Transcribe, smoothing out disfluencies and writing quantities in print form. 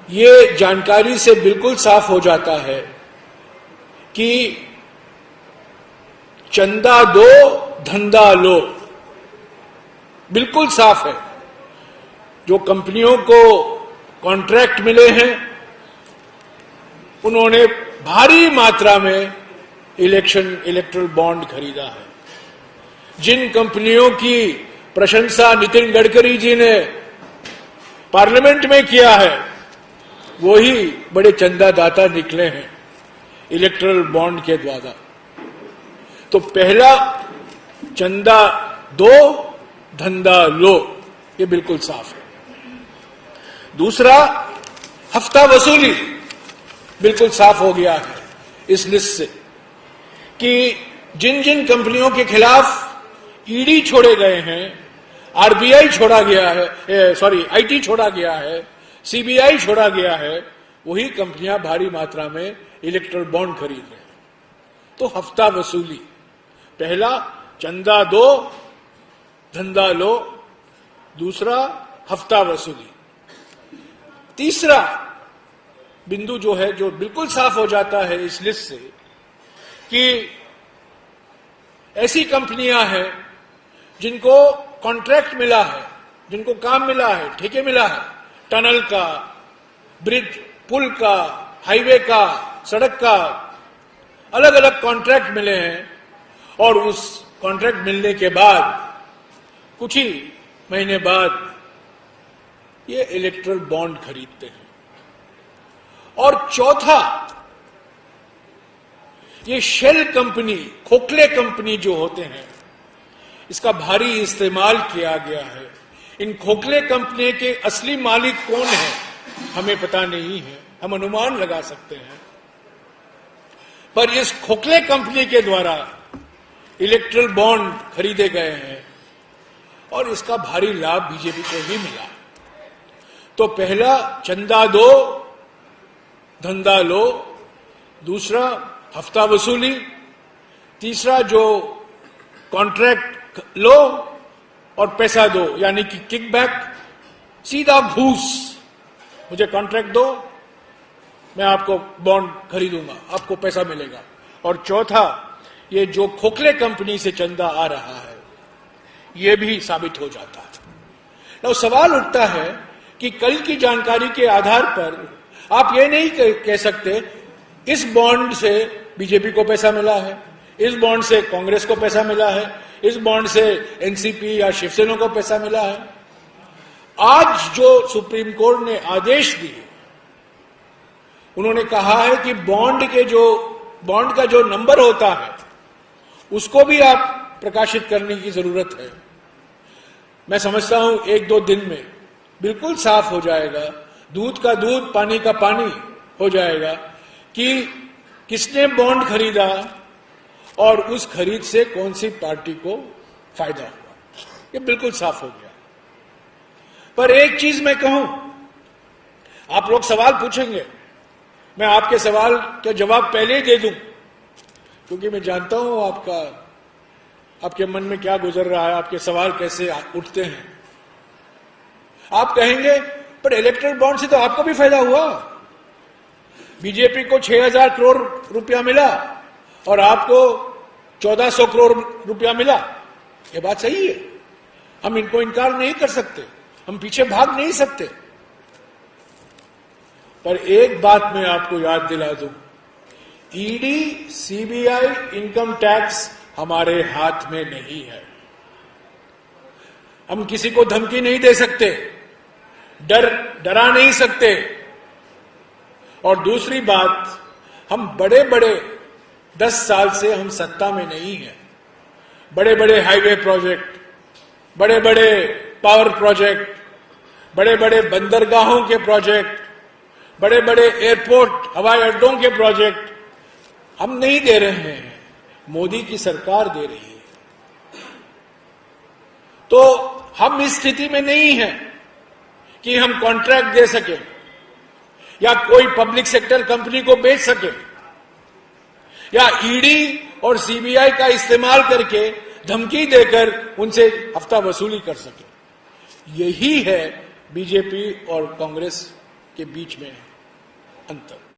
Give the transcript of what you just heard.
ये जानकारी से बिल्कुल साफ हो जाता है कि चंदा दो धंधा लो, बिल्कुल साफ है। जो कंपनियों को कॉन्ट्रैक्ट मिले हैं उन्होंने भारी मात्रा में इलेक्ट्रल बॉन्ड खरीदा है। जिन कंपनियों की प्रशंसा नितिन गडकरी जी ने पार्लियामेंट में किया है वही बड़े चंदादाता निकले हैं इलेक्ट्रल बॉन्ड के द्वारा। तो पहला, चंदा दो धंधा लो, ये बिल्कुल साफ है। दूसरा, हफ्ता वसूली बिल्कुल साफ हो गया है इस लिस्ट से कि जिन जिन कंपनियों के खिलाफ ईडी छोड़े गए हैं, आरबीआई छोड़ा गया है, आईटी छोड़ा गया है, सीबीआई छोड़ा गया है, वही कंपनियां भारी मात्रा में इलेक्ट्रल बॉन्ड खरीद रहे हैं। तो हफ्ता वसूली, पहला चंदा दो धंधा लो, दूसरा हफ्ता वसूली। तीसरा बिंदु जो है, जो बिल्कुल साफ हो जाता है इस लिस्ट से कि ऐसी कंपनियां हैं जिनको कॉन्ट्रैक्ट मिला है, जिनको काम मिला है, ठेके मिला है, टनल का, ब्रिज, पुल का, हाईवे का, सड़क का, अलग अलग कॉन्ट्रैक्ट मिले हैं और उस कॉन्ट्रैक्ट मिलने के बाद कुछ ही महीने बाद ये इलेक्ट्रल बॉन्ड खरीदते हैं। और चौथा, ये शेल कंपनी, खोखले कंपनी जो होते हैं, इसका भारी इस्तेमाल किया गया है। इन खोखले कंपनी के असली मालिक कौन है हमें पता नहीं है, हम अनुमान लगा सकते हैं, पर इस खोखले कंपनी के द्वारा इलेक्ट्रल बॉन्ड खरीदे गए हैं और इसका भारी लाभ बीजेपी को भी मिला। तो पहला, चंदा दो धंधा लो, दूसरा हफ्ता वसूली, तीसरा जो कॉन्ट्रैक्ट लो और पैसा दो, यानी कि किकबैक, सीधा घूस, मुझे कॉन्ट्रैक्ट दो, मैं आपको बॉन्ड खरीदूंगा, आपको पैसा मिलेगा। और चौथा, ये जो खोखले कंपनी से चंदा आ रहा है ये भी साबित हो जाता है। तो सवाल उठता है कि कल की जानकारी के आधार पर आप ये नहीं कह सकते इस बॉन्ड से बीजेपी को पैसा मिला है, इस बॉन्ड से कांग्रेस को पैसा मिला है, इस बॉन्ड से एनसीपी या शिवसेना को पैसा मिला है। आज जो सुप्रीम कोर्ट ने आदेश दिए, उन्होंने कहा है कि बॉन्ड का जो नंबर होता है उसको भी आप प्रकाशित करने की जरूरत है। मैं समझता हूं 1-2 दिन में बिल्कुल साफ हो जाएगा, दूध का दूध पानी का पानी हो जाएगा कि किसने बॉन्ड खरीदा और उस खरीद से कौन सी पार्टी को फायदा हुआ, ये बिल्कुल साफ हो गया। पर एक चीज मैं कहूं, आप लोग सवाल पूछेंगे, मैं आपके सवाल का जवाब पहले ही दे दूं, क्योंकि मैं जानता हूं आपके मन में क्या गुजर रहा है, आपके सवाल कैसे उठते हैं। आप कहेंगे पर इलेक्ट्रल बॉन्ड से तो आपको भी फायदा हुआ, बीजेपी को 6,000 करोड़ रुपया मिला और आपको 1,400 करोड़ रुपया मिला। ये बात सही है, हम इनको इनकार नहीं कर सकते, हम पीछे भाग नहीं सकते। पर एक बात मैं आपको याद दिला दूं, ईडी, सीबीआई, इनकम टैक्स हमारे हाथ में नहीं है। हम किसी को धमकी नहीं दे सकते, डरा नहीं सकते। और दूसरी बात, हम बड़े 10 साल से हम सत्ता में नहीं हैं। बड़े हाईवे प्रोजेक्ट, बड़े पावर प्रोजेक्ट, बड़े बंदरगाहों के प्रोजेक्ट, बड़े एयरपोर्ट, हवाई अड्डों के प्रोजेक्ट हम नहीं दे रहे हैं, मोदी की सरकार दे रही है। तो हम इस स्थिति में नहीं हैं कि हम कॉन्ट्रैक्ट दे सके या कोई पब्लिक सेक्टर कंपनी को बेच सके या ईडी और सीबीआई का इस्तेमाल करके धमकी देकर उनसे हफ्ता वसूली कर सके। यही है बीजेपी और कांग्रेस के बीच में अंतर।